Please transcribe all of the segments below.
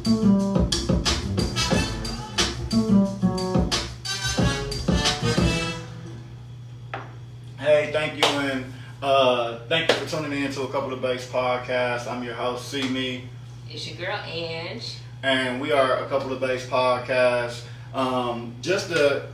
Hey, thank you, and thank you for tuning in to a Couple of Base podcast. I'm your host, C Me, It's your girl Ange. and we are a Couple of Base podcast. Just to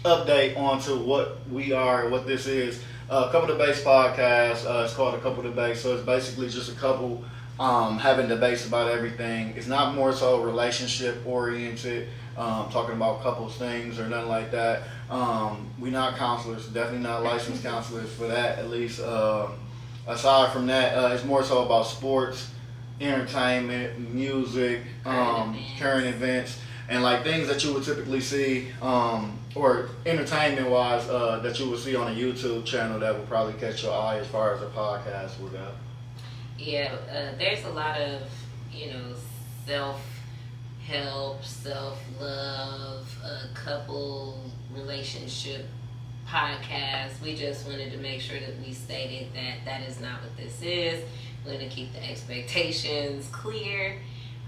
update onto what we are, what this is. Couple of Base podcast. It's called a Couple of Base, so it's basically just a couple having debates about everything. It's not more so relationship oriented, talking about couples things or nothing like that. We're not counselors, definitely not licensed counselors for that. At least aside from that, it's more so about sports, entertainment, music, current events, and like things that you would typically see, or entertainment wise, that you would see on a YouTube channel that would probably catch your eye as far as a podcast would go. Yeah, there's a lot of, self-help, self-love, couple relationship podcasts. We just wanted to make sure that we stated that that is not what this is. We're going to keep the expectations clear.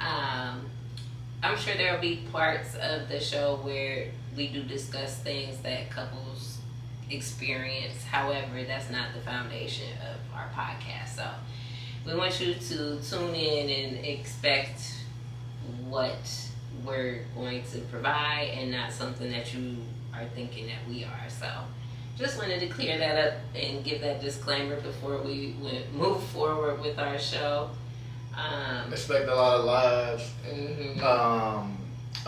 I'm sure there will be parts of the show where we do discuss things that couples experience. However, that's not the foundation of our podcast. So we want you to tune in and expect what we're going to provide and not something that you are thinking that we are. So just wanted to clear that up and give that disclaimer before we move forward with our show. Expect a lot of lives, Mm-hmm.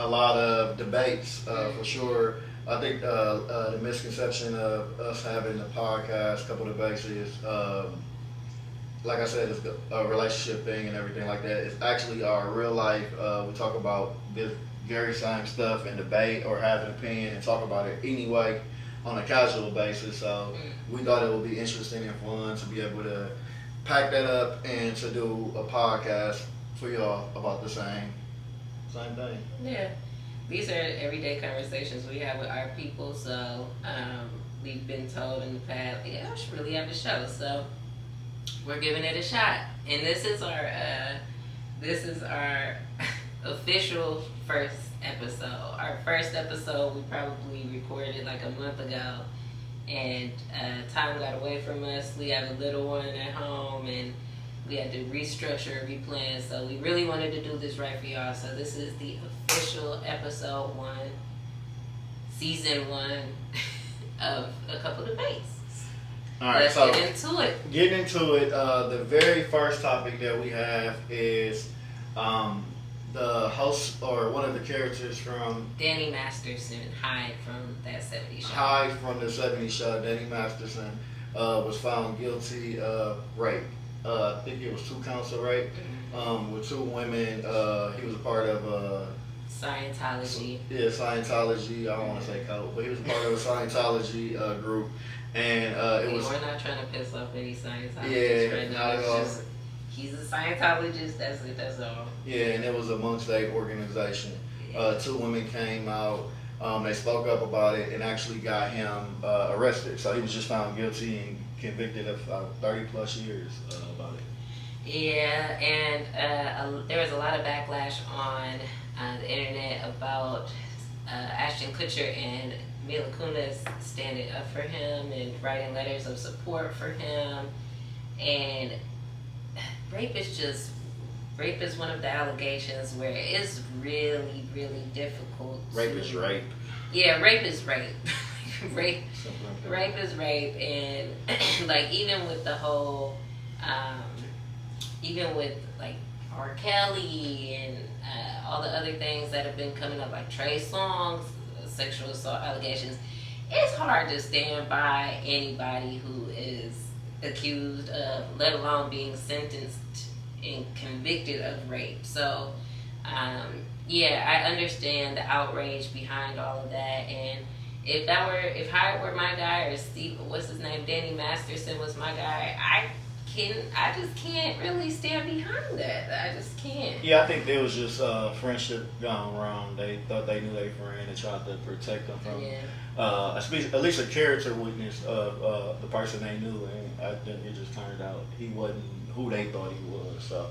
a lot of debates, for sure. I think the misconception of us having a podcast, Couple of Debates, is, like I said, it's a relationship thing and everything like that. It's actually our real life. We talk about this very same stuff and debate or have an opinion and talk about it anyway on a casual basis. So we thought it would be interesting and fun to be able to pack that up and to do a podcast for y'all about the same thing. Yeah, these are everyday conversations we have with our people. So we've been told in the past, yeah, I should really have a show. So we're giving it a shot, and this is our official first episode. Our first episode we probably recorded like a month ago, and time got away from us. We have a little one at home, and we had to restructure, replan. So we really wanted to do this right for y'all. So this is the official episode 1, season 1 of A Couple of Debates. All right, Let's so get into it. getting into it, the very first topic that we have is the host or one of the characters from Danny Masterson, Hyde from that 70s show. Hyde from the 70s show, Danny Masterson, was found guilty of rape. I think it was 2 counts of rape with 2 women. He was a part of Scientology. Scientology. I don't want to say cult, but he was a part of a Scientology group, and it was. We're not trying to piss off any Scientologists Yeah, right now. not at It's all. just, he's a Scientologist. That's it. That's all. Yeah, and it was amongst their organization. 2 women came out. They spoke up about it and actually got him arrested. So he was just found guilty and convicted of 30 plus years about it. Yeah, and there was a lot of backlash on the internet about Ashton Kutcher and Mila Kunis standing up for him and writing letters of support for him. And rape is one of the allegations where it's really, really difficult. Rape is rape. Yeah, rape is rape. rape is rape, and like even with the whole, even with like R. Kelly and all the other things that have been coming up, like Trey Songz sexual assault allegations, it's hard to stand by anybody who is accused of, let alone being sentenced and convicted of rape. So, yeah, I understand the outrage behind all of that, and if Howard were my guy, or Steve, what's his name, Danny Masterson was my guy, I just can't really stand behind that. I just can't. Yeah, I think there was just friendship gone wrong. They thought they knew their friend and tried to protect them from, at least a character witness of the person they knew, and I think it just turned out he wasn't who they thought he was. So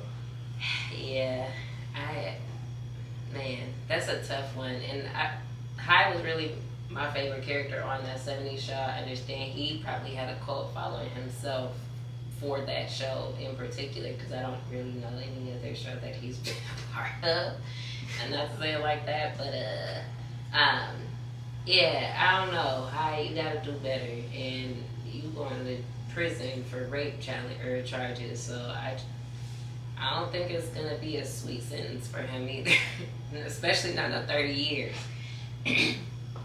Yeah, that's a tough one. And High was really my favorite character on that 70s show. I understand he probably had a cult following himself for that show in particular, because I don't really know any other show that he's been a part of. And not to say it like that, but yeah, I don't know. You gotta do better, and you going to prison for rape charges. So I don't think it's gonna be a sweet sentence for him either, especially not in 30 years.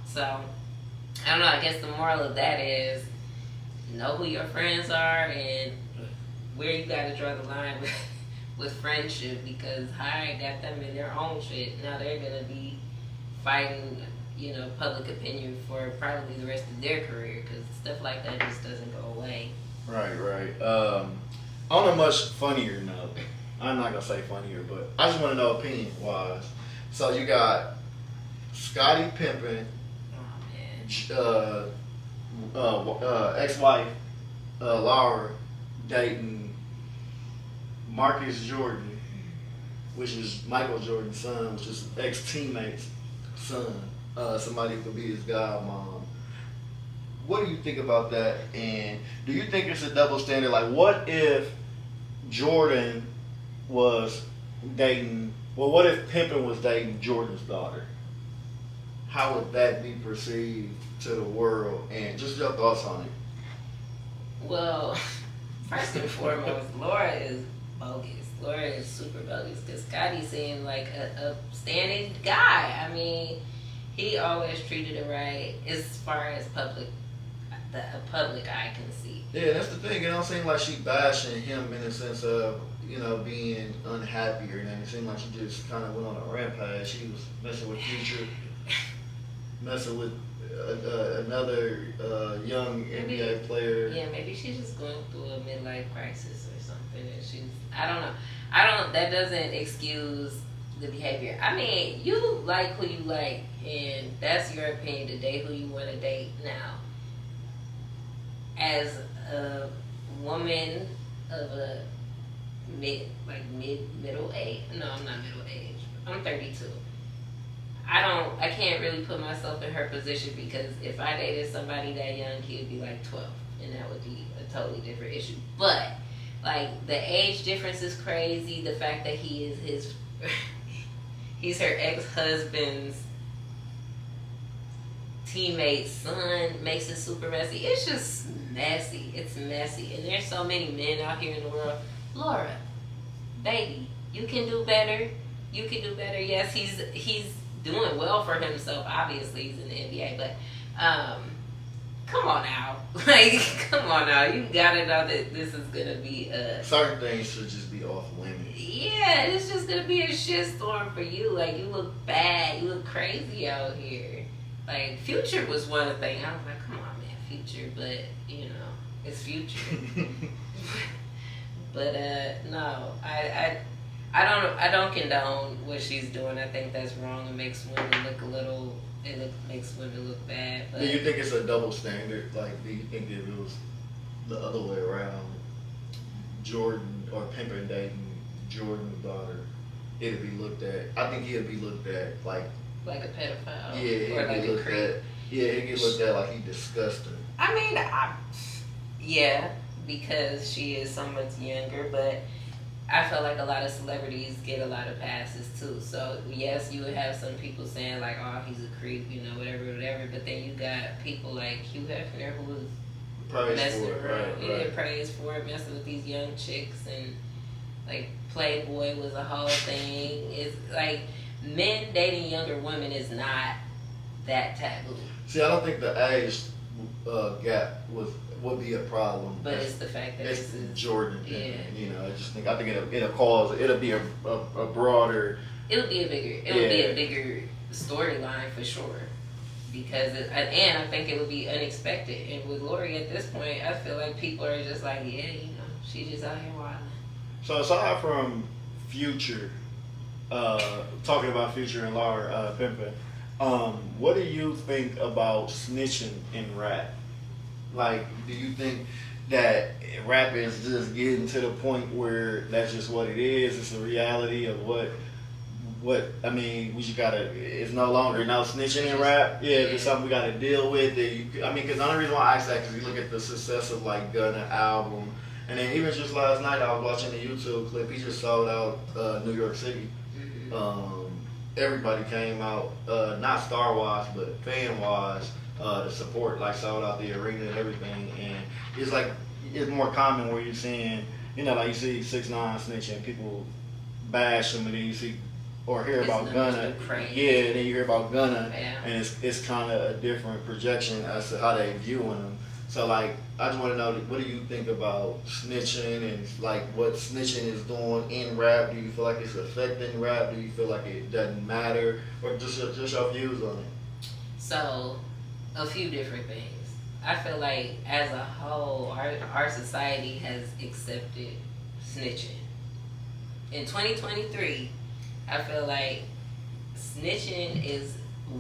So I don't know. I guess the moral of that is know who your friends are and where you gotta draw the line with friendship, because High got them in their own shit. Now they're gonna be fighting, public opinion for probably the rest of their career, because stuff like that just doesn't go away. Right. On a much funnier note, I'm not gonna say funnier, but I just want to know opinion wise. So you got Scottie Pippen, ex-wife Laura dating Marcus Jordan, which is Michael Jordan's son, which is ex-teammate's son. Somebody who could be his godmom. What do you think about that? And do you think it's a double standard? Like, what if Jordan was dating? Well, what if Pippen was dating Jordan's daughter? How would that be perceived to the world? And just your thoughts on it. Well, first and foremost, Laura is bogus. Laura is super bogus, because Scottie seemed like a upstanding guy. I mean, he always treated her right as far as public eye can see. Yeah, that's the thing. It don't seem like she bashing him in the sense of, being unhappy or anything. It seemed like she just kind of went on a rampage. She was messing with Future, messing with another young NBA player. Yeah, maybe she's just going through a midlife crisis or something. And I don't know. That doesn't excuse the behavior. I mean, you like who you like, and that's your opinion to date who you want to date now. As a woman of a middle age. No, I'm not middle age. I'm 32. I can't really put myself in her position, because if I dated somebody that young, he would be like 12, and that would be a totally different issue. But like, the age difference is crazy. The fact that he is he's her ex-husband's teammate's son makes it super messy. It's just messy. It's messy. And there's so many men out here in the world. Laura, baby, you can do better. You can do better. Yes, he's doing well for himself. Obviously, he's in the NBA, but come on now. Like, come on now. You gotta know that this is gonna be certain things should just be off limits. Yeah, it's just gonna be a shitstorm for you. Like, you look bad. You look crazy out here. Like, Future was one thing. I was like, come on, man, Future. But, it's Future. But, no. I don't condone what she's doing. I think that's wrong. It makes women look makes women look bad. But do you think it's a double standard? Like, do you think that if it was the other way around, Jordan or Pippen dating Jordan's daughter, it'd be looked at? I think he'd be looked at like a pedophile. Yeah, or like a creep. He'd get looked at like he disgusting. I mean, yeah, because she is so much younger, but I feel like a lot of celebrities get a lot of passes too. So yes, you would have some people saying like, "Oh, he's a creep," whatever. But then you got people like Hugh Hefner who was messing around, praised for it, messing with these young chicks, and like Playboy was a whole thing. It's like men dating younger women is not that taboo. See, I don't think the age gap would be a problem. But it's the fact that it's this is Jordan. Yeah. I think it'll be a broader. It would be a bigger storyline for sure. Because and I think it would be unexpected. And with Lori at this point, I feel like people are just like, yeah, she just out here wilding. So aside from Future, talking about Future and Laura Pippen, what do you think about snitching in rap? Like, do you think that rap is just getting to the point where that's just what it is? It's a reality of what what I mean, we just gotta. It's no longer now snitching in rap. Yeah, it's something we gotta deal with. That you, I mean, because the only reason why I ask that because you look at the success of like Gunna album, and then even just last night I was watching the YouTube clip. He just sold out New York City. Everybody came out, not star wise, but fan wise, to support. Like sold out the arena and everything, and it's like it's more common where you're seeing, you know, like you see 6ix9ine snitching, people bash him, and then you see or hear about Gunna, yeah, and then you hear about Gunna, and it's kind of a different projection as to how they viewing him. So like, I just want to know, what do you think about snitching and like what snitching is doing in rap? Do you feel like it's affecting rap? Do you feel like it doesn't matter, or just your views on it? So, a few different things. I feel like as a whole, our society has accepted snitching. In 2023, I feel like snitching is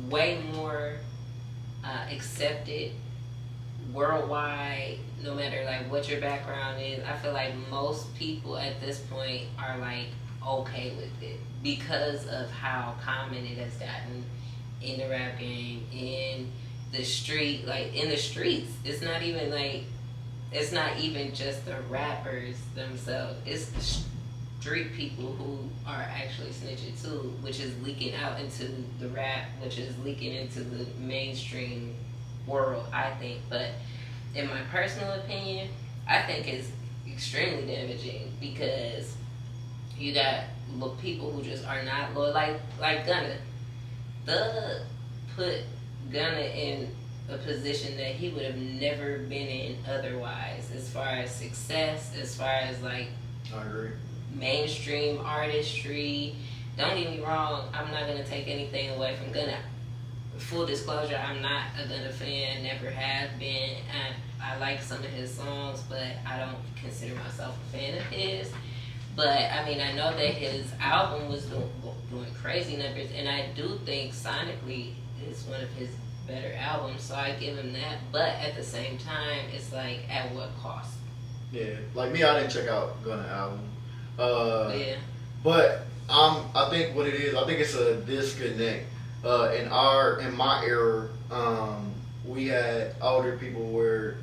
way more accepted worldwide, no matter like what your background is. I feel like most people at this point are like okay with it because of how common it has gotten in the rap game, in the street, like in the streets. It's not even just the rappers themselves. It's the street people who are actually snitching too, which is leaking out into the rap, which is leaking into the mainstream world, I think. But in my personal opinion, I think it's extremely damaging because you got people who just are not loyal, like Gunna. Thug put Gunna in a position that he would have never been in otherwise, as far as success, as far as like I agree. Mainstream artistry. Don't get me wrong, I'm not gonna take anything away from Gunna. Full disclosure, I'm not a Gunna fan, never have been. I like some of his songs, but I don't consider myself a fan of his. But I mean, I know that his album was doing crazy numbers, and I do think sonically it's one of his better albums, so I give him that. But at the same time, it's like, at what cost? Yeah, like me, I didn't check out Gunna album. Yeah. But I think what it is, I think it's a disconnect. In my era, we had older people where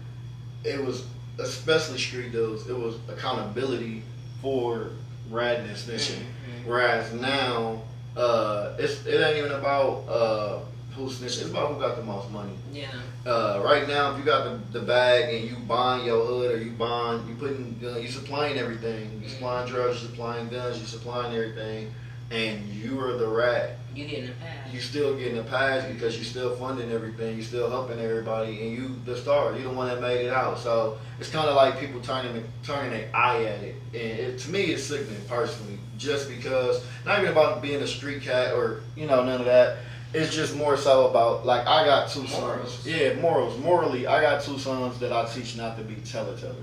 it was, especially street dudes, it was accountability for ratting and snitching. Whereas now, it ain't even about who's snitching. It's about who got the most money. Yeah. Right now, if you got the bag and you buying your hood, or you supplying everything. You supplying drugs, you supplying guns, you supplying everything, and you are the rat. You getting a pass. You still getting a pass because you still funding everything. You still helping everybody, and you the star. You the one that made it out. So it's kind of like people turning their eye at it, and to me, it's sickening personally. Just because, not even about being a street cat or none of that. It's just more so about, like, I got two sons. Yeah, morals. Morally, I got two sons that I teach not to be telltales.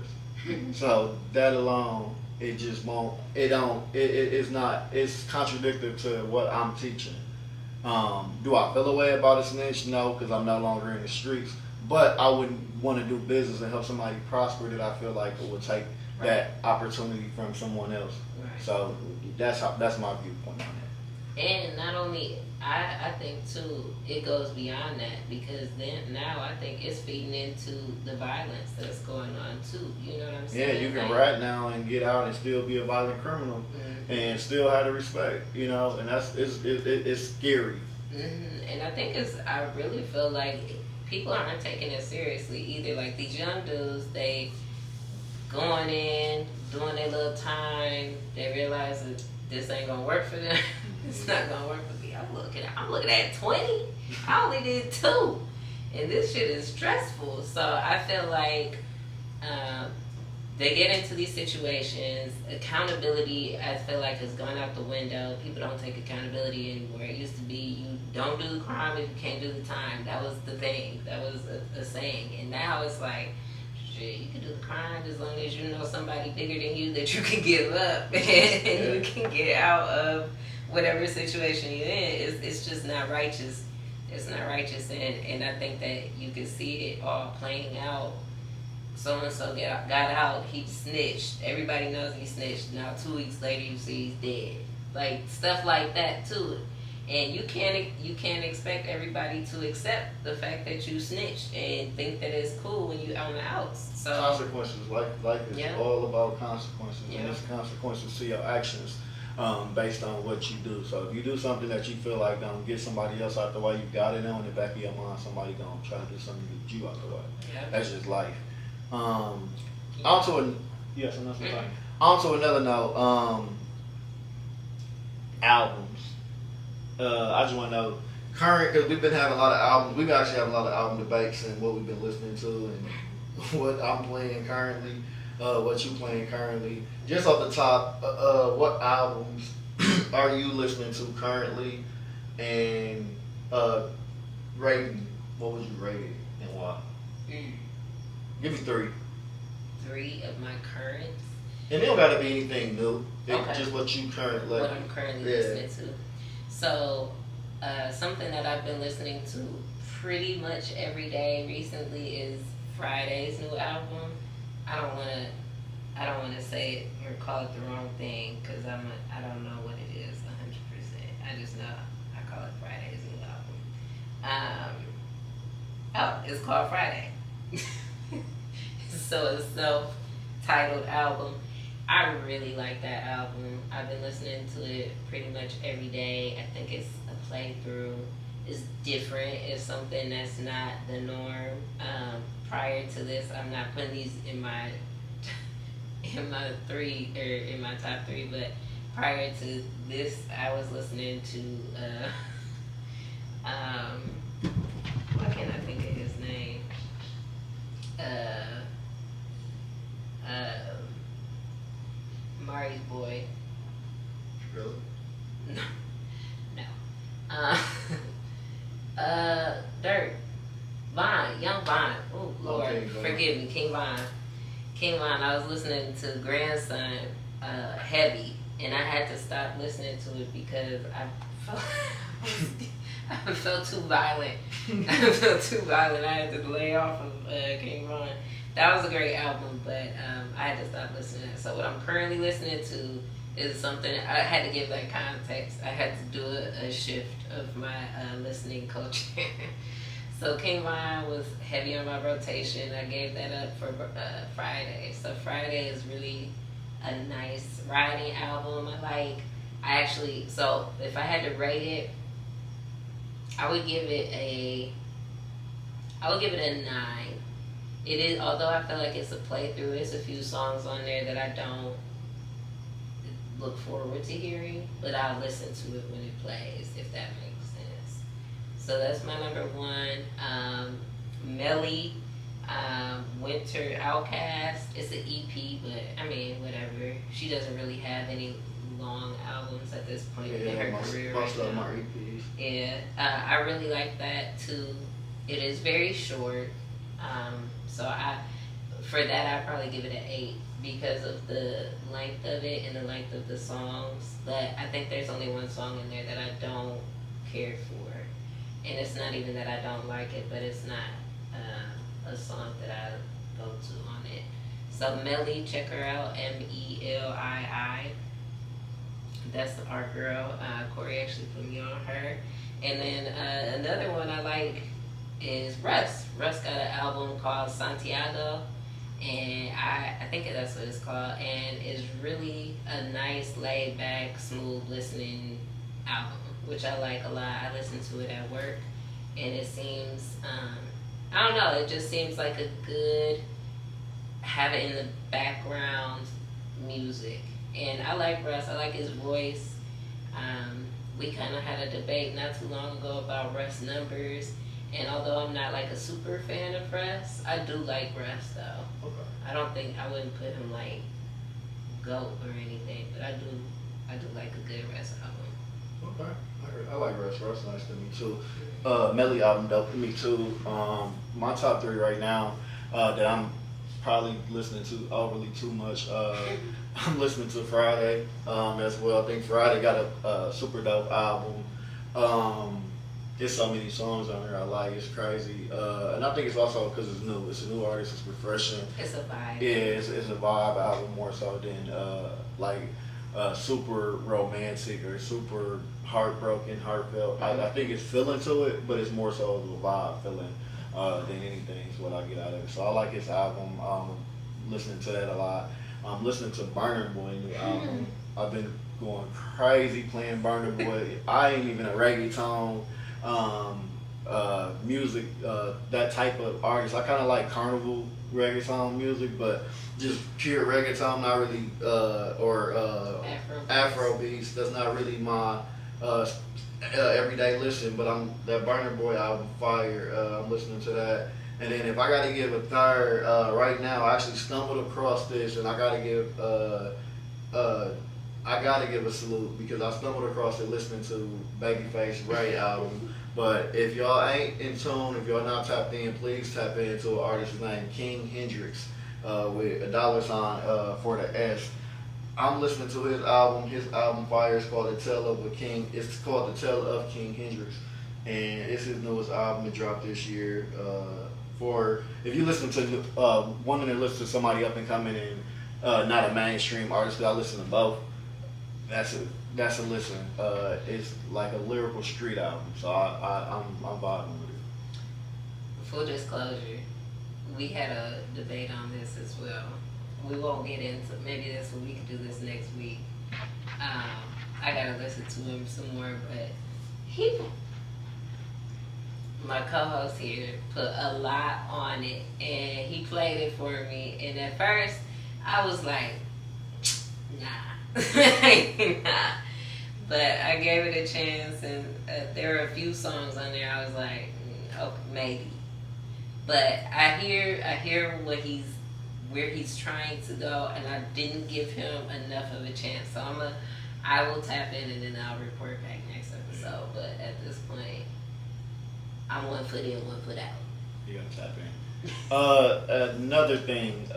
So that alone, it just won't. It's not. It's contradictory to what I'm teaching. Do I feel a way about a snitch? No, because I'm no longer in the streets. But I wouldn't want to do business and help somebody prosper that I feel like it would take that opportunity from someone else. Right. So that's my viewpoint on that. And not only, I think too, it goes beyond that, because then now I think it's feeding into the violence that's going on too. You know what I'm saying? Yeah, you can rat now and get out and still be a violent criminal and still have the respect, and it's scary. And I think I really feel like people aren't taking it seriously either. Like these young dudes, they going in, doing their little time, they realize that this ain't gonna work for them. It's not gonna work for me. I'm looking at 20. I only did 2, and this shit is stressful. So I feel like they get into these situations. Accountability, I feel like, has gone out the window. People don't take accountability anymore. It used to be, you don't do the crime if you can't do the time. That was the thing. That was a saying. And now it's like, shit, you can do the crime as long as you know somebody bigger than you that you can give up and you can get out of whatever situation you're in. It's just not righteous. It's not righteous, and I think that you can see it all playing out. So-and-so got out, he snitched. Everybody knows he snitched. Now 2 weeks later you see he's dead. like stuff like that too. And you can't expect everybody to accept the fact that you snitched and think that it's cool when you on the outs. So consequences, life is all about consequences, and it's consequences to your actions, based on what you do. So if you do something that you feel like gonna get somebody else out the way, you got it on the back of your mind. Somebody gonna try to do something to get you out the way. Yeah. That's just life. Also, yes, and that's fine. Also, another note. Albums. I just want to know current, because we've been having a lot of albums. We've actually having a lot of album debates and what we've been listening to and what I'm playing currently, what you playing currently. Just off the top, what albums are you listening to currently, and rating? What would you rate it and why? Give me three. Three of my currents. And it don't gotta be anything new. Okay. Just what you currently. What I'm currently listening to. So, something that I've been listening to pretty much every day recently is Friday's new album. I don't wanna say it or call it the wrong thing because I don't know what it is 100%. I just know I call it Friday's new album. It's called Friday. So it's a self-titled album. I really like that album. I've been listening to it pretty much every day. I think it's a playthrough. It's different. It's something that's not the norm. Prior to this, I'm not putting these in my three or in my top three. But prior to this, I was listening to why can't I think of his name? Mari's boy. Really? No. Dirt. Vine. Young Vine. Oh, Lord. Okay, forgive me. King Vine. I was listening to Grandson heavy, and I had to stop listening to it because I felt too violent. I had to lay off of King Vine. That was a great album, but I had to stop listening. So what I'm currently listening to is something, I had to give that context. I had to do a shift of my listening culture. So King Von was heavy on my rotation. I gave that up for Friday. So Friday is really a nice riding album. So if I had to rate it, I would give it a 9. It is, although I feel like it's a playthrough, it's a few songs on there that I don't look forward to hearing, but I'll listen to it when it plays, if that makes sense. So that's my number 1. Melly, Winter Outcast. It's an EP, but I mean, whatever. She doesn't really have any long albums at this point in her career. Most of them are EPs. Yeah, I really like that too. It is very short. So for that, I'd probably give it an 8 because of the length of it and the length of the songs. But I think there's only one song in there that I don't care for. And it's not even that I don't like it, but it's not a song that I go to on it. So Melly, check her out, Mellii. That's our girl. Corey actually put me on her. And then another one I like is Russ. Russ got an album called Santiago, and I think that's what it's called, and it's really a nice, laid-back, smooth listening album, which I like a lot. I listen to it at work, and it seems, I don't know, it just seems like a good, have it in the background music. And I like Russ. I like his voice. We kind of had a debate not too long ago about Russ numbers. And although I'm not like a super fan of Russ, I do like Russ though. Okay. I wouldn't put him like GOAT or anything, but I do like a good Russ album. Okay. I like Russ. Russ nice to me too. Melly album dope to me too. My top 3 right now that I'm probably listening to overly too much. I'm listening to Friday as well. I think Friday got a super dope album. There's so many songs on there I like. It's crazy. And I think it's also because it's new. It's a new artist. It's refreshing. It's a vibe. Yeah, it's a vibe album more so than like super romantic or super heartbroken, heartfelt. I think it's feeling to it, but it's more so the vibe feeling than anything is what I get out of it. So I like his album. Listening to that a lot. I'm listening to Burner Boy new album. I've been going crazy playing Burner Boy. I ain't even a reggaeton music, that type of artist. I kind of like carnival reggaeton music, but just pure reggaeton, not really, or Afro beats. That's not really my everyday listen. But that Burner Boy album fire. I'm listening to that. And then if I got to give a third, right now I actually stumbled across this, and I got to give a salute because I stumbled across it listening to Babyface Ray album. But if y'all ain't in tune, if y'all not tapped in, please tap into an artist named King Hendrix with a $ for the S. I'm listening to his album. His album fire is called The Tale of a King. It's called The Tale of King Hendrix, and it's his newest album. It dropped this year. For if you listen to wanting to listen to somebody up and coming and not a mainstream artist, because I listen to both. That's a listen. It's like a lyrical street album, so I'm vibing with it. Full disclosure, we had a debate on this as well. We won't get into maybe this we can do this next week. I gotta listen to him some more, but my co-host here put a lot on it, and he played it for me. And at first, I was like, nah. Nah. But I gave it a chance, and there were a few songs on there I was like, oh, maybe. But I hear where he's trying to go, and I didn't give him enough of a chance. So I will tap in, and then I'll report back next episode. But at this point, I'm 1 foot in, 1 foot out. You gotta tap in. Another thing.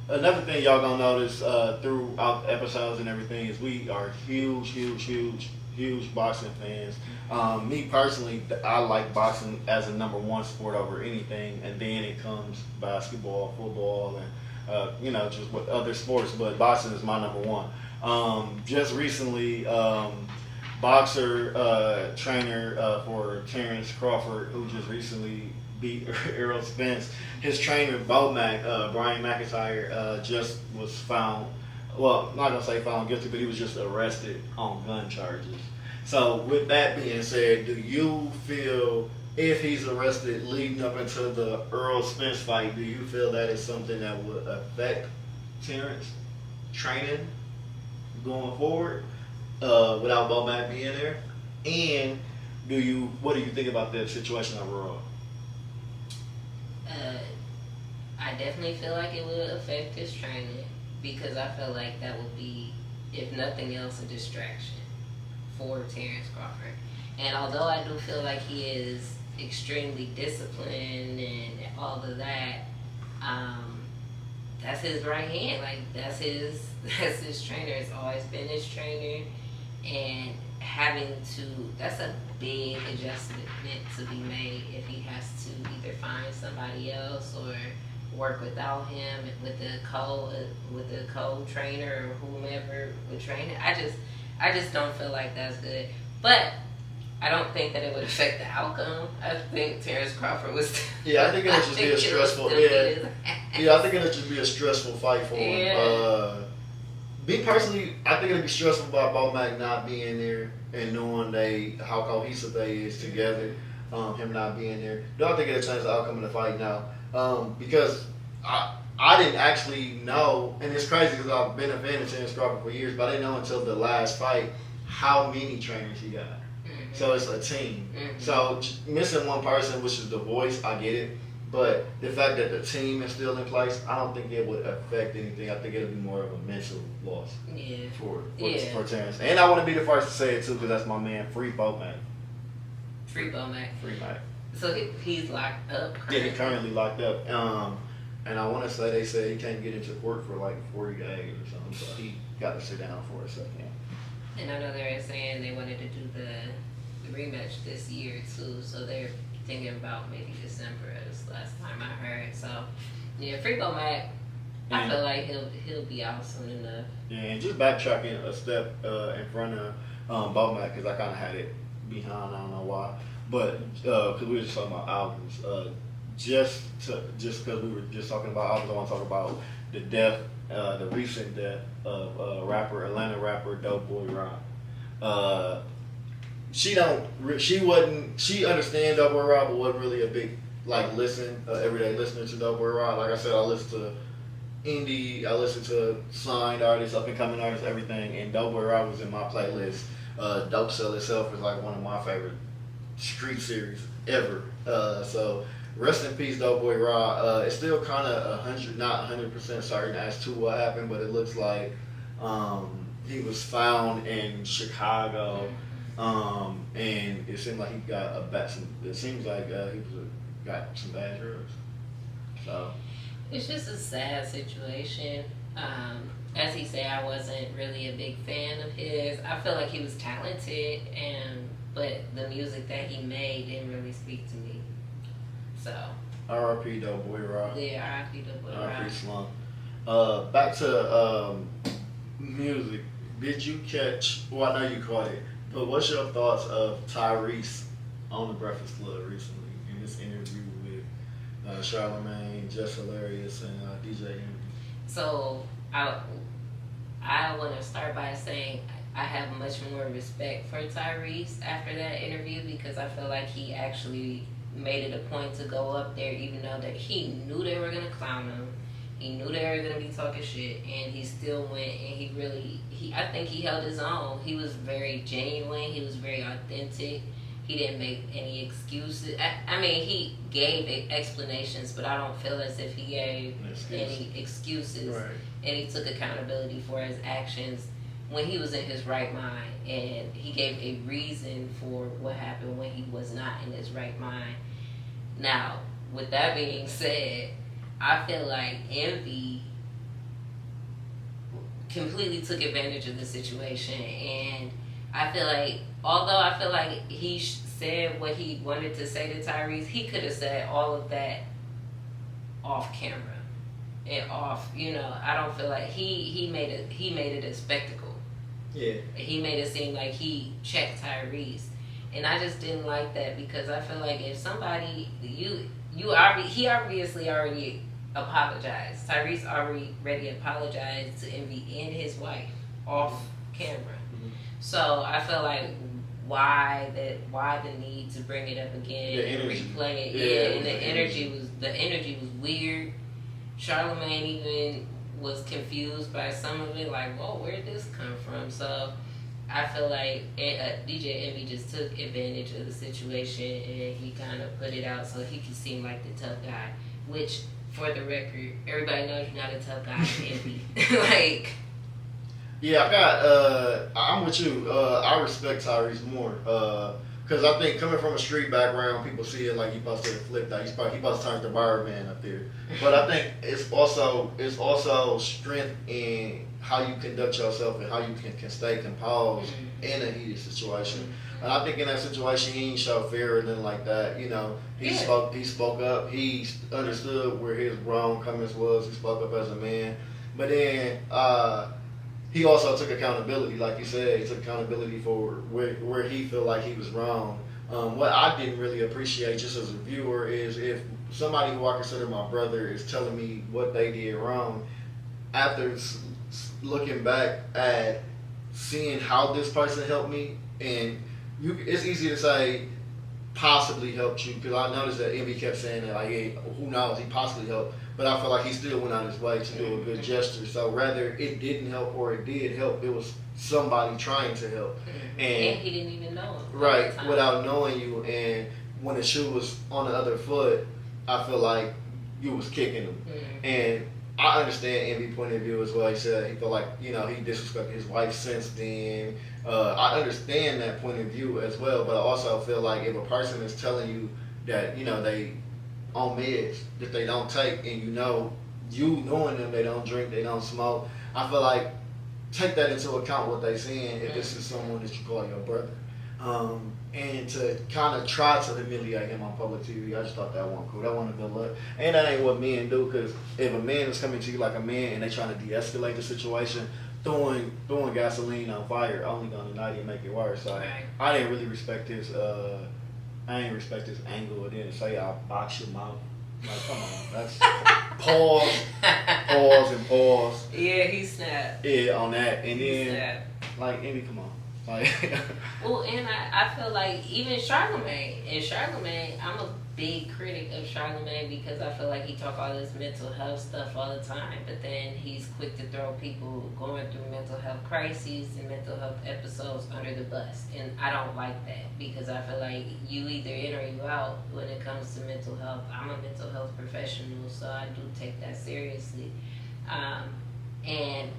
Another thing y'all gonna notice throughout the episodes and everything is we are huge boxing fans. Me personally, I like boxing as a number one sport over anything, and then it comes basketball, football, and just with other sports. But boxing is my number one. Just recently, boxer trainer for Terrence Crawford, who just recently beat Errol Spence. His trainer, Bomac, Brian McIntyre, just was found, well, not going to say found guilty, but he was just arrested on gun charges. So with that being said, do you feel if he's arrested leading up into the Errol Spence fight, do you feel that is something that would affect Terrence training going forward without Bomac being there? And what do you think about that situation overall? I definitely feel like it would affect his training because I feel like that would be, if nothing else, a distraction for Terrence Crawford. And although I do feel like he is extremely disciplined and all of that, that's his right hand. Like that's his trainer. It's always been his trainer, and that's a big adjustment to be made if he has to either find somebody else or work without him with the co-trainer or whomever would train it. I just don't feel like that's good. But I don't think that it would affect the outcome. I think Terrence Crawford was. Yeah, I think it would just be a stressful. Yeah, I think it would just be a stressful fight for him. Me personally, I think it'd be stressful about Bomac not being there and knowing how cohesive they is together. Him not being there. Don't think it'll change the outcome of the fight now. Because I didn't actually know, and it's crazy because I've been a fan of Terrence Crawford for years, but I didn't know until the last fight how many trainers he got. Mm-hmm. So it's a team. Mm-hmm. So missing one person, which is the voice, I get it. But the fact that the team is still in place, I don't think it would affect anything. I think it'll be more of a mental loss for Terrence. And I want to be the first to say it too because that's my man, Free Bomac. Free Bomac. Free Mac. So he's locked up. Yeah, he's currently locked up. And I want to say they said he can't get into court for like 40 days or something, so he got to sit down for a second. And I know they're saying they wanted to do the rematch this year too, so they're thinking about maybe December is the last time I heard. So yeah, Free Bomac, I feel like he'll be out soon enough. Yeah, and just backtracking a step in front of Bomac, because I kind of had it behind. I don't know why, but because we were just talking about albums. Just because we were just talking about albums, I want to talk about the death, the recent death of Atlanta rapper Doughboy Rod. She understand Doughboy Rod, but wasn't really a big everyday listener to Doughboy Rod. Like I said, I listen to indie, I listen to signed artists, up and coming artists, everything, and Doughboy Rod was in my playlist. Dope Cell itself is like one of my favorite street series ever. So rest in peace, Doughboy Rod. It's still kind of not 100% certain as to what happened, but it looks like he was found in Chicago, and it seemed like he got it seems like he got some bad drugs. So it's just a sad situation. As he said, I wasn't really a big fan of his. I feel like he was talented, but the music that he made didn't really speak to me. So R.I.P. Doughboy Rod. Yeah, R.I.P. Doughboy Rod. R.I.P. Slum. Back to music. Did you catch? Well, I know you caught it, but what's your thoughts of Tyrese on the Breakfast Club recently in this interview with Charlemagne, Just Hilarious, and DJ Envy? So I want to start by saying I have much more respect for Tyrese after that interview, because I feel like he actually made it a point to go up there, even though that he knew they were gonna clown him. He knew they were gonna be talking shit, and he still went, and I think he held his own. He was very genuine. He was very authentic. He didn't make any excuses. I mean, he gave explanations, but I don't feel as if he gave any excuses. Right. And he took accountability for his actions when he was in his right mind, and he gave a reason for what happened when he was not in his right mind. Now, with that being said, I feel like Envy completely took advantage of the situation, and I feel like, although I feel like he said what he wanted to say to Tyrese, he could have said all of that off camera and off. I don't feel like he made it a spectacle. Yeah. He made it seem like he checked Tyrese, and I just didn't like that, because I feel like if somebody he obviously already apologized. Tyrese already apologized to Envy and his wife off camera. Mm-hmm. So I feel like why the need to bring it up again and replay it? Yeah, and the energy was weird. Charlemagne even was confused by some of it, like, whoa, where did this come from? So I feel like DJ Envy just took advantage of the situation, and he kind of put it out so he could seem like the tough guy, which, for the record, everybody knows you're not a tough guy, Envy. Like, yeah, I'm with you. I respect Tyrese more. Because I think coming from a street background, people see it like he supposed to flip that. He supposed to turn the Birdman up there. But I think it's also strength in how you conduct yourself and how you can stay composed in a heated situation. And I think in that situation, he ain't show fear or nothing like that. He spoke up. He understood where his wrongcomings was. He spoke up as a man. But then he also took accountability, like you said. He took accountability for where he felt like he was wrong. What I didn't really appreciate, just as a viewer, is if somebody who I consider my brother is telling me what they did wrong, after looking back at seeing how this person helped me, and it's easy to say possibly helped you, because I noticed that Envy kept saying that, like, hey, who knows, he possibly helped, but I feel like he still went out his way to do a good gesture. So rather it didn't help or it did help, it was somebody trying to help. And he didn't even know him. Right, without knowing you. And when the shoe was on the other foot, I feel like you was kicking him. And I understand Envy's point of view as well. He said he felt like, he disrespected his wife since then. I understand that point of view as well, but I also feel like if a person is telling you that, they on meds that they don't take, and you knowing them, they don't drink, they don't smoke, I feel like take that into account what they saying if this is someone that you call your brother. And to kind of try to humiliate him on public TV, I just thought that wasn't cool. That wasn't a good look. And that ain't what men do, because if a man is coming to you like a man and they trying to de-escalate the situation, throwing gasoline on fire only gonna ignite it and make it worse. So Right. I didn't really respect his I didn't respect his angle. It didn't say I'll box your mouth. Like, come on, that's pause. Yeah, he snapped. Yeah, on that, and He then snapped. like, Envy, come on, like. Well, and I feel like even Charlemagne, I'm a big critic of Charlemagne because I feel like he talk all this mental health stuff all the time, but then he's quick to throw people going through mental health crises and mental health episodes under the bus, and I don't like that because I feel like you either in or you out when it comes to mental health. I'm a mental health professional, so I do take that seriously, and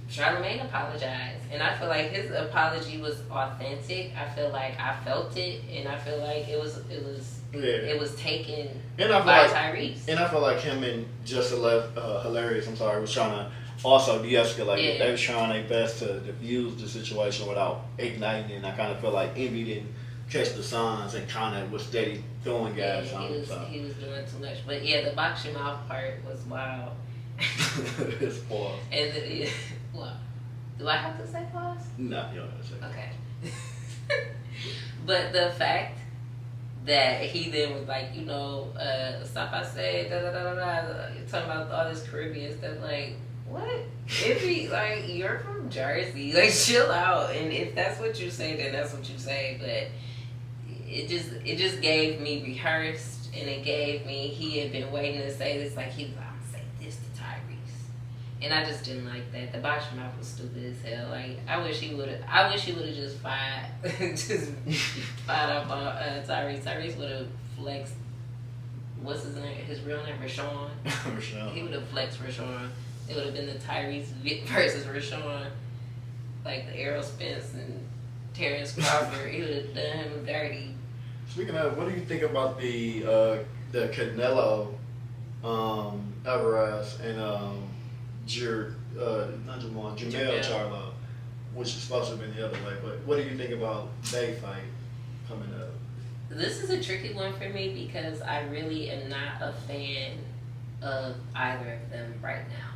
Charlemagne apologized, and I feel like his apology was authentic. I feel like I felt it, and I feel like it was taken by Tyrese. And I feel like him and Just Hilarious, was trying to also de-escalate it. They was trying their best to diffuse the situation without igniting it, and I kind of feel like Envy didn't catch the signs and kind of was steady throwing gas on him. He was doing too much. But yeah, the box your mouth part was wild. It's pause. And what? Do I have to say pause? No, you don't have to say pause. Okay. But the fact that he then was like, stop, I say, da da da da da, talking about all this Caribbean stuff, like, what? If he, like, you're from Jersey, like, chill out, and if that's what you say, then that's what you say, but it just gave me rehearsed, and it gave me, he had been waiting to say this, like, he was like, I'm gonna say this to Tyrese, and I just didn't like that. The box mouth was stupid as hell. Like, I wish he would have just fired up on Tyrese. Tyrese would have flexed. What's his name? His real name, Rashawn. Rashawn. He would have flexed Rashawn. It would have been the Tyrese versus Rashawn, like the Errol Spence and Terrence Crawford. He would have done him dirty. Speaking of, what do you think about the Canelo, Alvarez and Jermell Charlo, which is supposed to have been the other way? But what do you think about they fight coming up? This is a tricky one for me because I really am not a fan of either of them right now.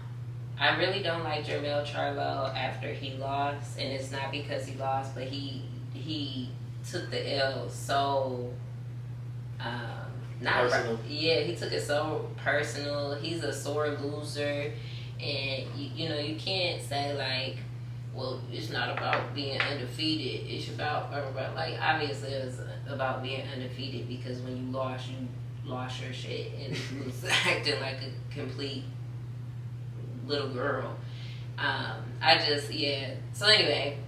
I really don't like Jermell Charlo after he lost, and it's not because he lost, but he took the L so not personal. Yeah, he took it so personal. He's a sore loser, and you can't say like, well, it's not about being undefeated. It's about like, obviously it was about being undefeated because when you lost your shit and you was acting like a complete little girl. So anyway,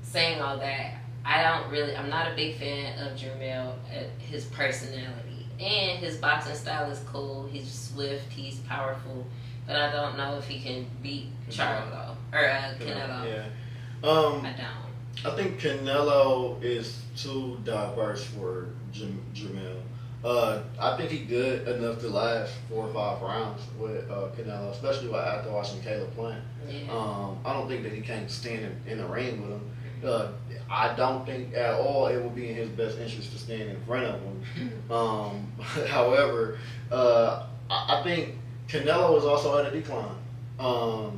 saying all that, I'm not a big fan of Jermell, his personality. And his boxing style is cool. He's swift, he's powerful. But I don't know if he can beat Charlo or Canelo. Yeah. I don't. I think Canelo is too diverse for Jermell. I think he's good enough to last 4 or 5 rounds with Canelo, especially after watching Caleb Plant. Yeah. I don't think that he can't stand in the ring with him. I don't think at all it would be in his best interest to stand in front of him. However, I think Canelo is also at a decline. I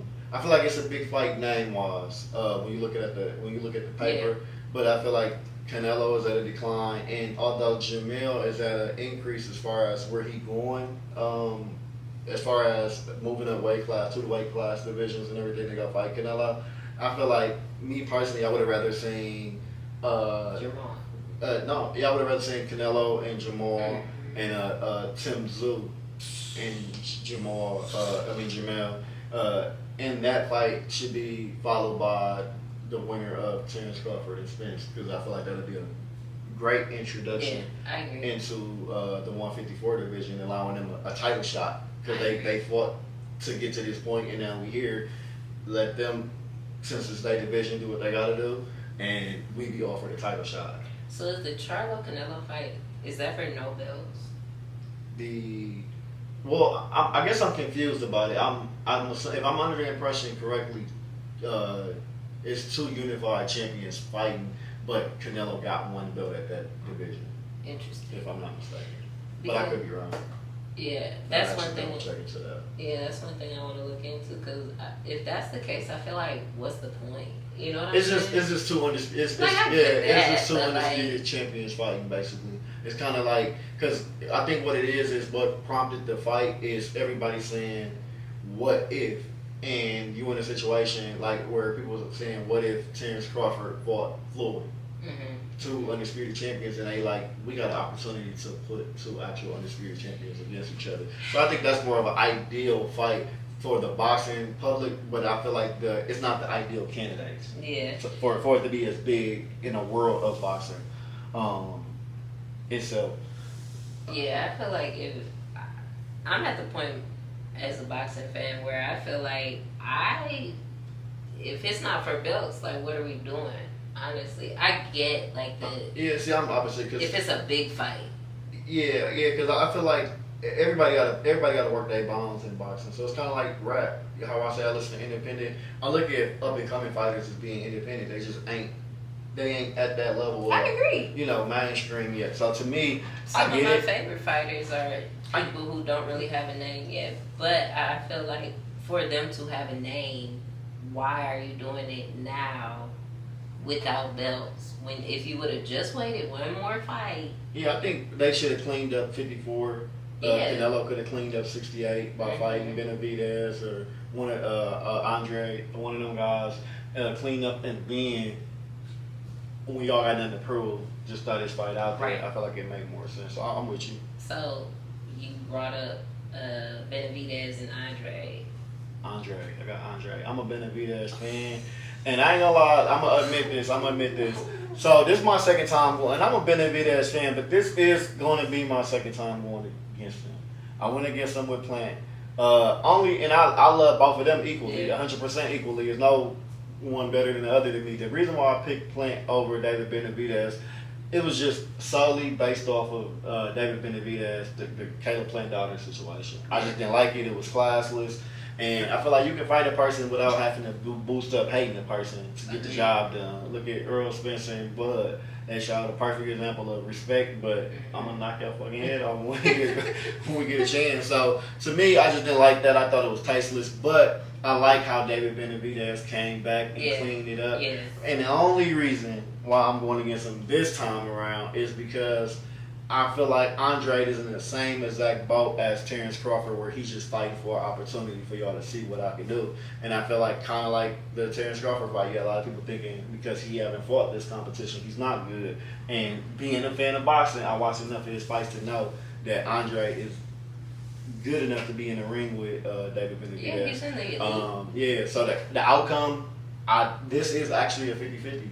feel like it's a big fight name-wise when you look at the paper, but I feel like Canelo is at a decline, and although Jermell is at an increase as far as where he going, as far as moving up weight class to the weight class divisions and everything to go fight Canelo, I feel like, me personally, I would have rather seen Jermell. I would have rather seen Canelo and Jamal and Tim Tszyu and Jermell. And that fight should be followed by the winner of Terrence Crawford and Spence, because I feel like that would be a great introduction into the 154 division, allowing them a title shot, because they fought to get to this point, and now we here. Let them, since it's their division, do what they got to do, and we be offered a title shot. So is the Charlo Canelo fight, is that for no bells? I guess I'm confused about it. If I'm under the impression correctly, it's 2 unified champions fighting, but Canelo got one belt at that division, Interesting. if I'm not mistaken. But I could be wrong. Yeah, that's one thing. Check into that. Yeah, that's one thing I want to look into because if that's the case, I feel like what's the point? You know what It's I'm just saying? it's just two it's Like, I yeah get it's that, just two but, like- undisputed champions fighting basically. It's kind of like because I think what it is what prompted the fight is everybody saying what if, and you in a situation like where people are saying what if Terrence Crawford fought Floyd, Mm-hmm. two undisputed champions, and they like we got an opportunity to put two actual undisputed champions against each other. So I think that's more of an ideal fight for the boxing public, but I feel like it's not the ideal candidates. Yeah. For it to be as big in a world of boxing itself. Yeah, I feel like I'm at the point as a boxing fan where I feel like if it's not for belts, like what are we doing? Honestly, I get like Yeah, see, I'm opposite if it's a big fight. Yeah, because I feel like everybody got to work their bounds in boxing. So it's kind of like rap. How I say I listen to independent. I look at up and coming fighters as being independent. They just ain't. They ain't at that level. I agree. Mainstream yet. So to me, Some I of get my it. favorite fighters are people who don't really have a name yet. But I feel like for them to have a name, why are you doing it now without belts? When if you would have just waited one more fight. Yeah, I think they should have cleaned up 54. Yeah. Canelo could have cleaned up 68 by fighting Benavidez or one of Andre, one of them guys, clean up, and then when y'all got nothing to prove, just throw this fight out there. Right. I feel like it made more sense. So I'm with you. So you brought up Benavidez and Andre. I got Andre. I'm a Benavidez fan. And I ain't gonna lie, I'm gonna admit this. So this is my second time going, and I'm a Benavidez fan, but this is gonna be my second time going against him. I went against him with Plant. I love both of them equally, 100% equally. There's no one better than the other to me. The reason why I picked Plant over David Benavidez, it was just solely based off of David Benavidez, the Caleb Plant daughter situation. I just didn't like it. It was classless. And I feel like you can fight a person without having to boost up hating the person to get the job done. Look at Earl Spencer and Bud. They showed a perfect example of respect, but I'm going to knock your fucking head off when we get a chance. So, to me, I just didn't like that. I thought it was tasteless. But I like how David Benavidez came back and cleaned it up. Yeah. And the only reason why I'm going against him this time around is because I feel like Andre is in the same exact boat as Terrence Crawford, where he's just fighting for an opportunity for y'all to see what I can do. And I feel like kind of like the Terrence Crawford fight, you got a lot of people thinking because he haven't fought this competition, he's not good. And being a fan of boxing, I watched enough of his fights to know that Andre is good enough to be in the ring with David Benavidez. Yeah, he's in the elite. So the outcome, this is actually a 50-50.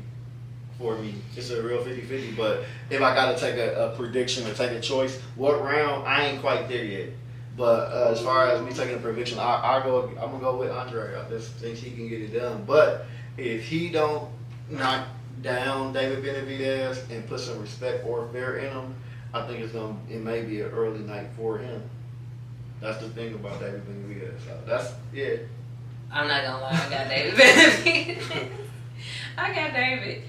For me, it's a real 50-50. But if I got to take a prediction or take a choice, what round, I ain't quite there yet. But as far as me taking a prediction, I'm gonna go with Andre. I just think he can get it done. But if he don't knock down David Benavidez and put some respect or fear in him, I think it may be an early night for him. That's the thing about David Benavidez. So that's it. I'm not gonna lie, I got David Benavidez. I got David.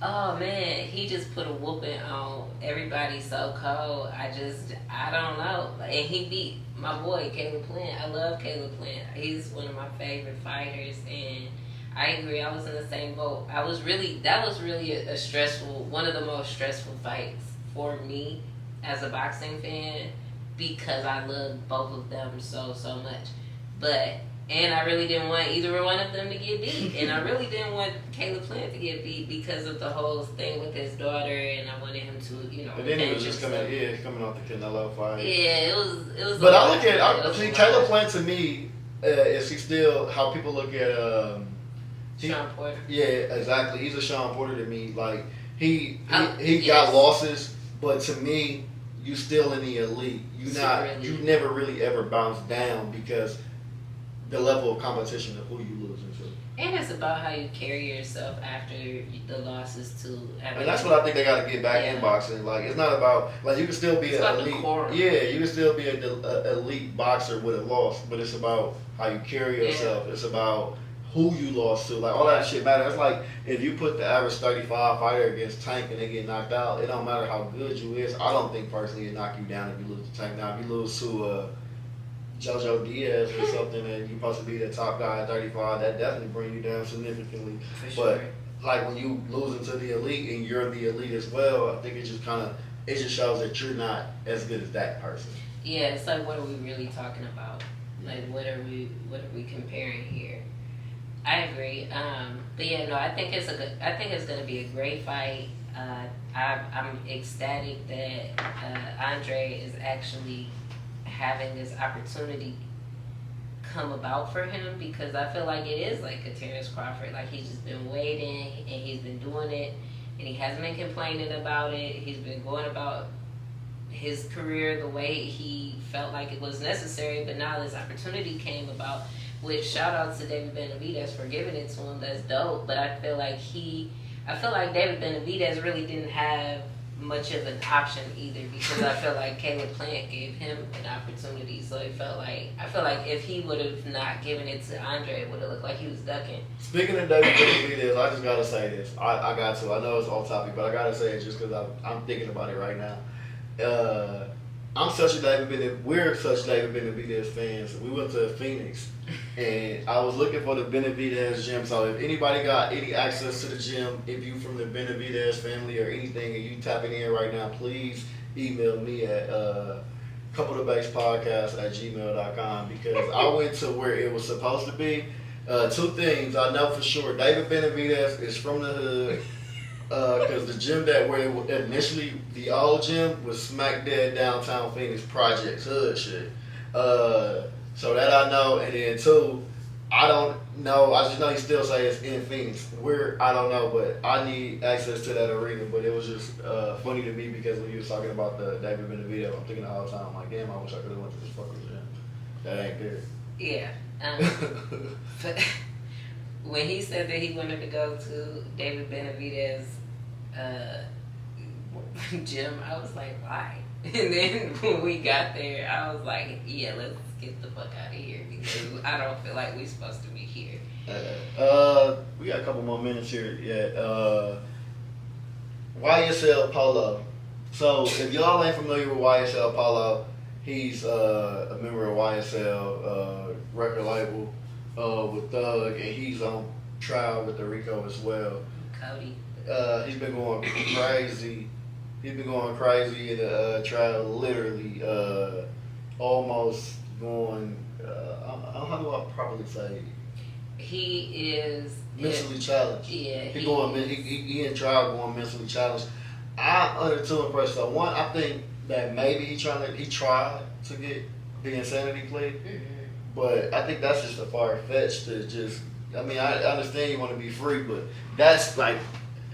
Oh man, he just put a whooping on everybody so cold. I don't know. And he beat my boy Caleb Plant. I love Caleb Plant. He's one of my favorite fighters, and I agree. I was in the same boat. That was really a stressful, one of the most stressful fights for me as a boxing fan because I love both of them so much. And I really didn't want either one of them to get beat. And I really didn't want Caleb Plant to get beat because of the whole thing with his daughter, and I wanted him to, And then he was just coming off the Canelo fight. Yeah, it was. But I see Caleb Plant to me, is he still how people look at Sean Porter. Yeah, exactly. He's a Sean Porter to me. Like he Yes. got losses, but to me, you still in the elite. You never really ever bounce down because the level of competition of who you losing to. And it's about how you carry yourself after the losses too. And that's what I think they got to get back in boxing. Like it's not about like you can still be an elite. Yeah, you can still be an elite boxer with a loss, but it's about how you carry yourself. It's about who you lost to. Like all that shit matters. It's like if you put the average 35 fighter against Tank and they get knocked out, it don't matter how good you is. I don't think personally it knock you down if you lose to Tank. Now if you lose to JoJo Diaz or something and you're supposed to be the top guy at 35, that definitely bring you down significantly. For sure. But like when you losing to the elite and you're the elite as well, I think it just shows that you're not as good as that person. Yeah, it's like what are we really talking about? Like what are we comparing here? I agree. But yeah, no, I think it's gonna be a great fight. I'm ecstatic that Andre is actually having this opportunity come about for him, because I feel like it is like a Terrence Crawford. Like he's just been waiting and he's been doing it and he hasn't been complaining about it. He's been going about his career the way he felt like it was necessary, but now this opportunity came about, which shout out to David Benavidez for giving it to him. That's dope. But I feel like David Benavidez really didn't have much of an option either, because I feel like Caleb Plant gave him an opportunity. So I feel like if he would have not given it to Andre, it would have looked like he was ducking. Speaking of David Benavidez, I just gotta say this. I got to. I know it's off topic, but I gotta say it just because I'm thinking about it right now. We're such David Benavidez fans. We went to Phoenix, and I was looking for the Benavidez gym. So if anybody got any access to the gym, if you from the Benavidez family or anything, and you tapping in right now, please email me at couplethebasedpodcast@gmail.com, because I went to where it was supposed to be. Two things I know for sure: David Benavidez is from the hood. Because the gym initially the old gym was smack dead downtown Phoenix projects hood shit. So that I know, and then two, I don't know. I just know he still say it's in Phoenix. I don't know, but I need access to that arena. But it was just funny to me because when you was talking about the David Benavidez, I'm thinking the whole time, I'm like, damn, I wish I could have went to this fucking gym. That ain't there. Yeah. But when he said that he wanted to go to David Benavidez' gym, I was like, why? And then when we got there, I was like, yeah, let's get the fuck out of here, because I don't feel like we're supposed to be here. We got a couple more minutes here. Yeah. YSL Polo. So if y'all ain't familiar with YSL Polo, he's a member of YSL record label with Thug, and he's on trial with the Rico as well. Cody. He's been going crazy. He's been going crazy in the trial, literally almost going. How do I properly say? He is mentally challenged. Yeah, he in trial going mentally challenged. I'm under two impressions. So one, I think that maybe he tried to get the insanity plea, but I think that's just a far fetched to just. I mean, I understand you want to be free, but that's like.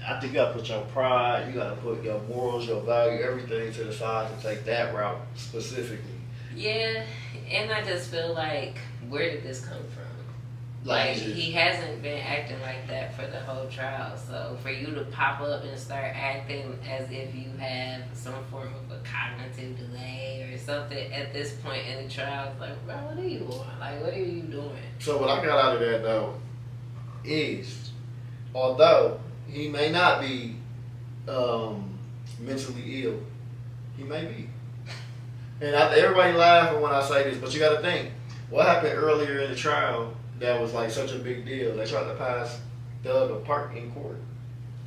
I think you gotta put your pride, you gotta put your morals, your value, everything to the side to take that route specifically. Yeah, and I just feel like, where did this come from? Like he hasn't been acting like that for the whole trial. So for you to pop up and start acting as if you have some form of a cognitive delay or something at this point in the trial, it's like, bro, what are you doing? Like, what are you doing? So what I got out of that though is, although he may not be mentally ill, he may be. And everybody laughing when I say this, but you got to think, what happened earlier in the trial that was like such a big deal? They tried to pass Thug apart in court.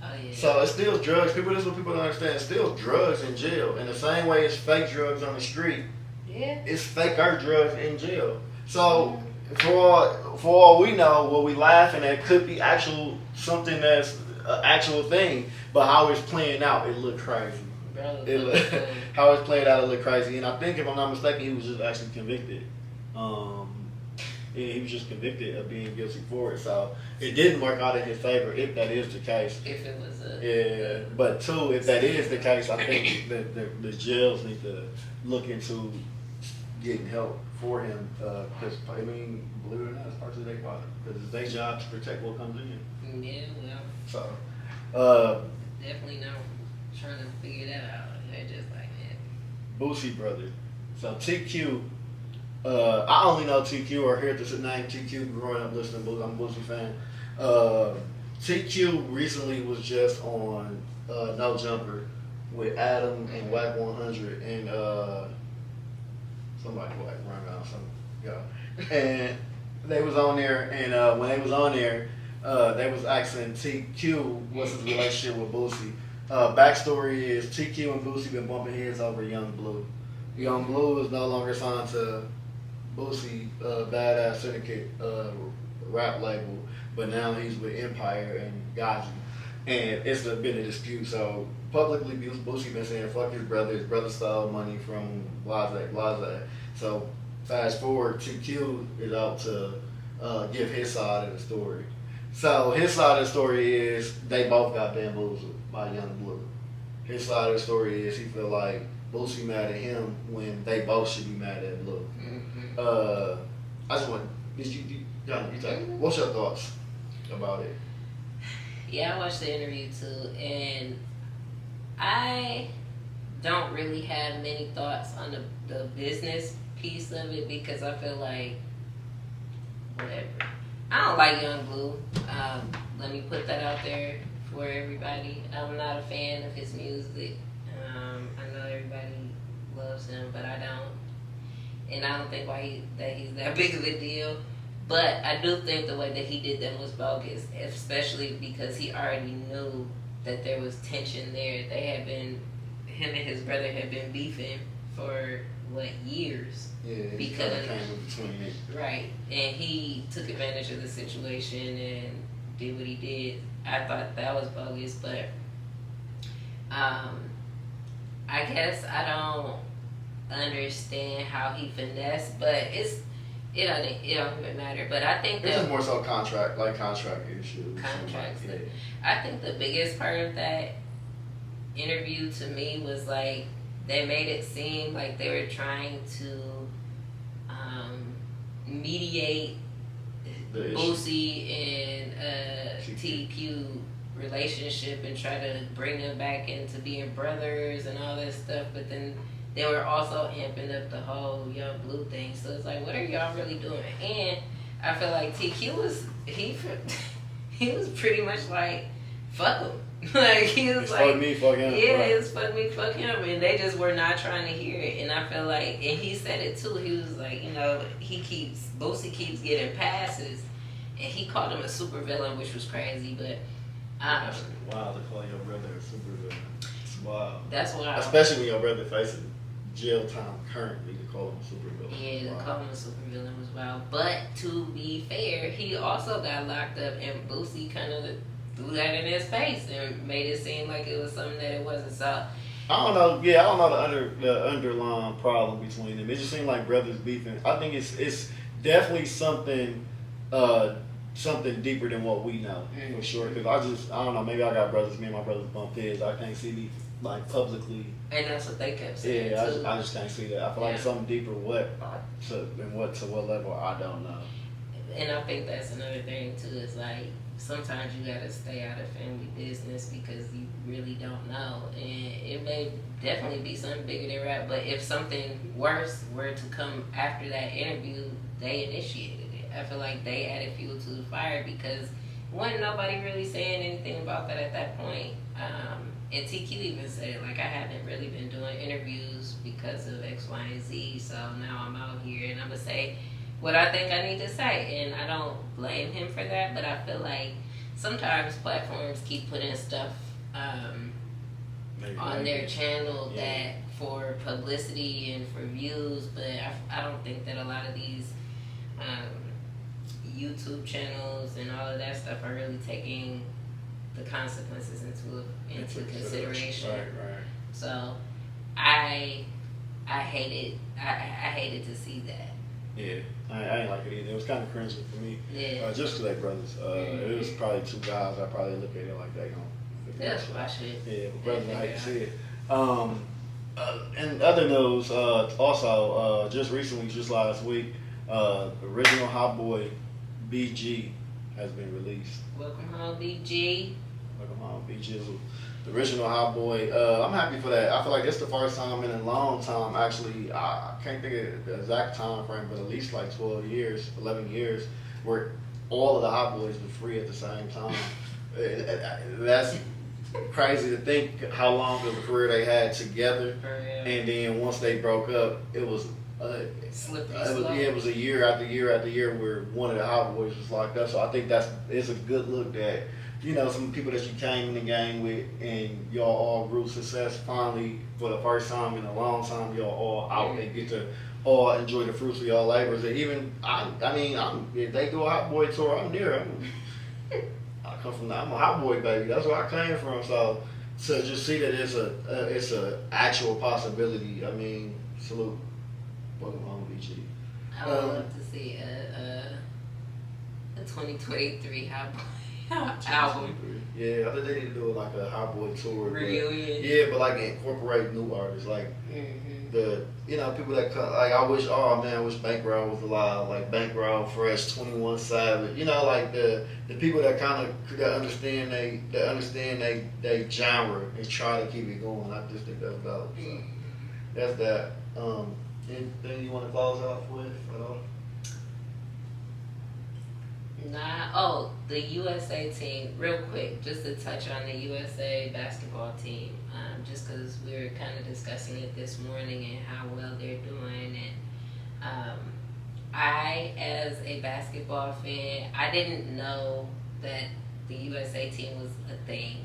Oh, yeah. So it's still drugs. This is what people don't understand. It's still drugs in jail. In the same way it's fake drugs on the street, it's faker drugs in jail. So for all we know, what we laughing at could be something that's an actual thing. But how it's playing out, it looked crazy. How it's played out, it looked crazy. And I think, if I'm not mistaken, he was just actually convicted. He was just convicted of being guilty for it. So it didn't work out in his favor, if that is the case. If it was but two, if that is the case, I think that the jails need to look into getting help for him. Because, I mean, believe it or not, it's partially their father. Because it's their job to protect what comes in. Yeah, well. So. Definitely not trying to figure that out. They're just like that. Boosie brother. So TQ I only know TQ or heard the name TQ growing up listening to Boosie. I'm a Boosie fan. TQ recently was just on No Jumper with Adam and Whack 100 and somebody like run around some yeah. And they was on there, and when they was on there, they was asking TQ what's his relationship with Boosie. Backstory is TQ and Boosie been bumping heads over Young Blue. Young Blue is no longer signed to Boosie Badass Syndicate rap label, but now he's with Empire and Gazi. And it's been a dispute, so publicly Boosie been saying fuck his brother stole money from Blase. So fast forward, TQ is out to give his side of the story. So his side of the story is they both got bamboozled by Young Blue. His side of the story is he feel like Boosie mad at him when they both should be mad at Blue. Mm-hmm. I just want what's your thoughts about it? Yeah, I watched the interview too, and I don't really have many thoughts on the business piece of it because I feel like whatever. I don't like Young Blue. Let me put that out there for everybody. I'm not a fan of his music. I know everybody loves him, but I don't. And I don't think that he's that big of a deal. But I do think the way that he did them was bogus, especially because he already knew that there was tension there. Him and his brother had been beefing for years. Yeah, because came in between it. Right, and he took advantage of the situation and did what he did. I thought that was bogus, but I guess I don't understand how he finessed, but it don't even matter. But I think this is more so contract issues. Contracts. Yeah. I think the biggest part of that interview to me was like they made it seem like they were trying to mediate Boosie and TQ relationship and try to bring them back into being brothers and all that stuff, but then they were also amping up the whole Young Blue thing. So it's like, what are y'all really doing? And I feel like TQ was he was pretty much like, fuck him. Like he was like, fuck me, fuck him. Yeah, right. It's fuck me, fuck him, and they just were not trying to hear it. And I feel like, and he said it too. He was like, Boosie keeps getting passes, and he called him a super villain, which was crazy. But that's wild to call your brother a super villain. It's wild. That's wild. Especially when your brother facing jail time currently, to call him a super villain. Yeah, wow. to call him a super villain was wild. But to be fair, he also got locked up, and Boosie kind of threw that in his face and made it seem like it was something that it wasn't. So I don't know. Yeah, I don't know the underlying problem between them. It just seemed like brothers beefing. I think it's definitely something deeper than what we know for sure. Because I don't know. Maybe I got brothers. Me and my brothers bump heads. I can't see me like publicly. and that's what they kept saying. Yeah, too. I just can't see that. I feel like it's something deeper. What level I don't know. And I think that's another thing too. Is like sometimes you gotta stay out of family business because you really don't know, and it may definitely be something bigger than rap. But if something worse were to come after that interview, they initiated it. I feel like they added fuel to the fire because wasn't nobody really saying anything about that at that point. And TQ even said it, like, I haven't really been doing interviews because of X, Y, and Z, so now I'm out here and I'm gonna say what I think I need to say, and I don't blame him for that, but I feel like sometimes platforms keep putting stuff on their channel that for publicity and for views, but I don't think that a lot of these YouTube channels and all of that stuff are really taking the consequences into consideration. Right. So I hated to see that. Yeah, I ain't like it either. It was kind of cringy for me. Yeah. Just because they brothers. It was probably two guys. I probably look at it like they gonna. That's why shit. Yeah, but brothers, I hate to see it. In other news, also just recently, just last week, original Hot Boy BG has been released. Welcome home, BG. Welcome home, BG. The original Hot Boy. I'm happy for that. I feel like this the first time in a long time. Actually, I can't think of the exact time frame, but at least like 12 years, 11 years, where all of the Hot Boys were free at the same time. That's crazy to think how long of a career they had together, and then once they broke up, it was. It was a year after year after year where one of the Hot Boys was locked up. So I think it's a good look that some people that you came in the game with and y'all all grew success finally for the first time in a long time. Y'all all out and get to all enjoy the fruits of y'all labors. And even if they do a Hot Boy tour, I'm there. I'm a Hot Boy baby. That's where I came from. So to just see that it's a actual possibility. I mean, salute. Welcome home, BG. I would love to see a 2023 Hot Boy album. Yeah, I think they need to do like a Hot Boy tour. Reunion. Yeah, but like incorporate new artists, like the people that like I wish Bankroll was alive, like Bankroll, Fresh, 21 Savage. Like the people that kind of understand they genre and try to keep it going. I just think that's valid. So that's that. Anything you want to close off with at all? The USA team, real quick, just to touch on the USA basketball team, just because we were kind of discussing it this morning and how well they're doing. And I, as a basketball fan, I didn't know that the USA team was a thing.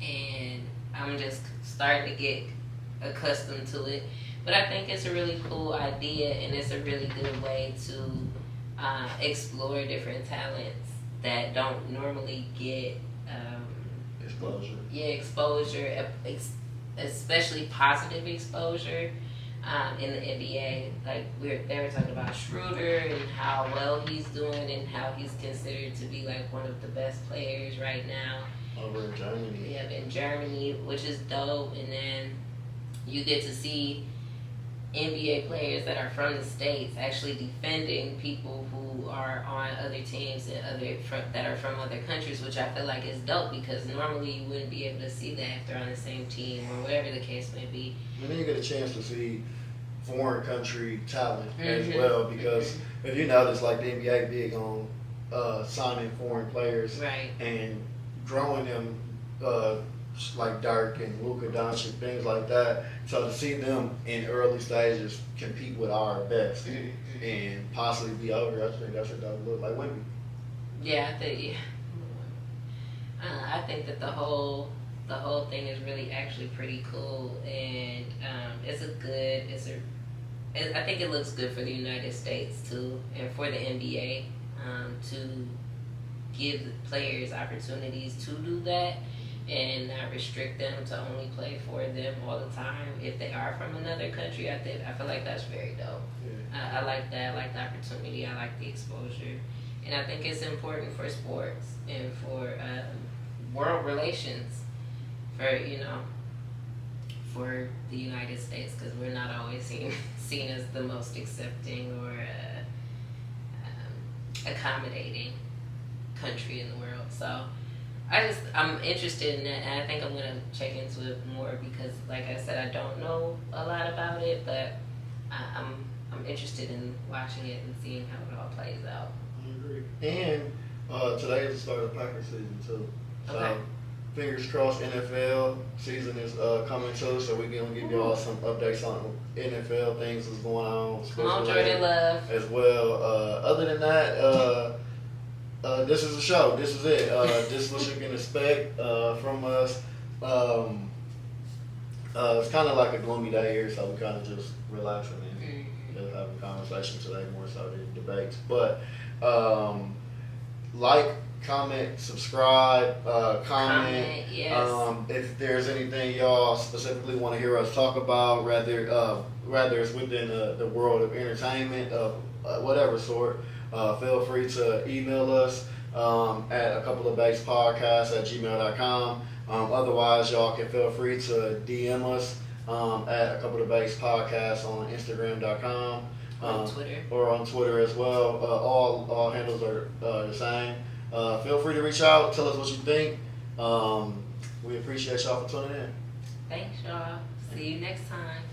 And I'm just starting to get accustomed to it. But I think it's a really cool idea, and it's a really good way to explore different talents that don't normally get exposure. Yeah, exposure, especially positive exposure in the NBA. Like they were talking about Schroeder and how well he's doing, and how he's considered to be like one of the best players right now. Over in Germany. Yeah, in Germany, which is dope. And then you get to see NBA players that are from the States actually defending people who are on other teams and that are from other countries, which I feel like is dope, because normally you wouldn't be able to see that if they're on the same team or whatever the case may be. And then you get a chance to see foreign country talent as well, because if you notice, like the NBA big on signing foreign players, right, and growing them like Dirk and Luka Doncic, things like that. So to see them in early stages compete with our best and possibly be over, I think that's what that would look like. Wemby. Yeah, I think that the whole thing is really actually pretty cool, and I think it looks good for the United States too, and for the NBA to give players opportunities to do that, and not restrict them to only play for them all the time if they are from another country. I feel like that's very dope. Yeah. I like that. I like the opportunity. I like the exposure. And I think it's important for sports and for world relations for the United States, because we're not always seen as the most accepting or accommodating country in the world. So I'm interested in that, and I think I'm going to check into it more, because like I said, I don't know a lot about it, but I'm interested in watching it and seeing how it all plays out. I agree. And today is the start of Packers season too. So okay. Fingers crossed, NFL season is coming too, so we're going to give y'all some updates on NFL things that's going on. Come on, Jordan Love. As well. Other than that, this is a show. This is it. This is what you can expect from us. It's kind of like a gloomy day here, so we kind of just relaxing and just having a conversation today more so than debates. But like, comment, subscribe, comment. Yes. If there's anything y'all specifically want to hear us talk about, rather it's within the world of entertainment of whatever sort, feel free to email us at a couple of base podcasts at gmail.com. Otherwise, y'all can feel free to DM us at a couple of base podcasts on Instagram.com. On Twitter. Or on Twitter as well. All handles are the same. Feel free to reach out, tell us what you think. We appreciate y'all for tuning in. Thanks, y'all. See you next time.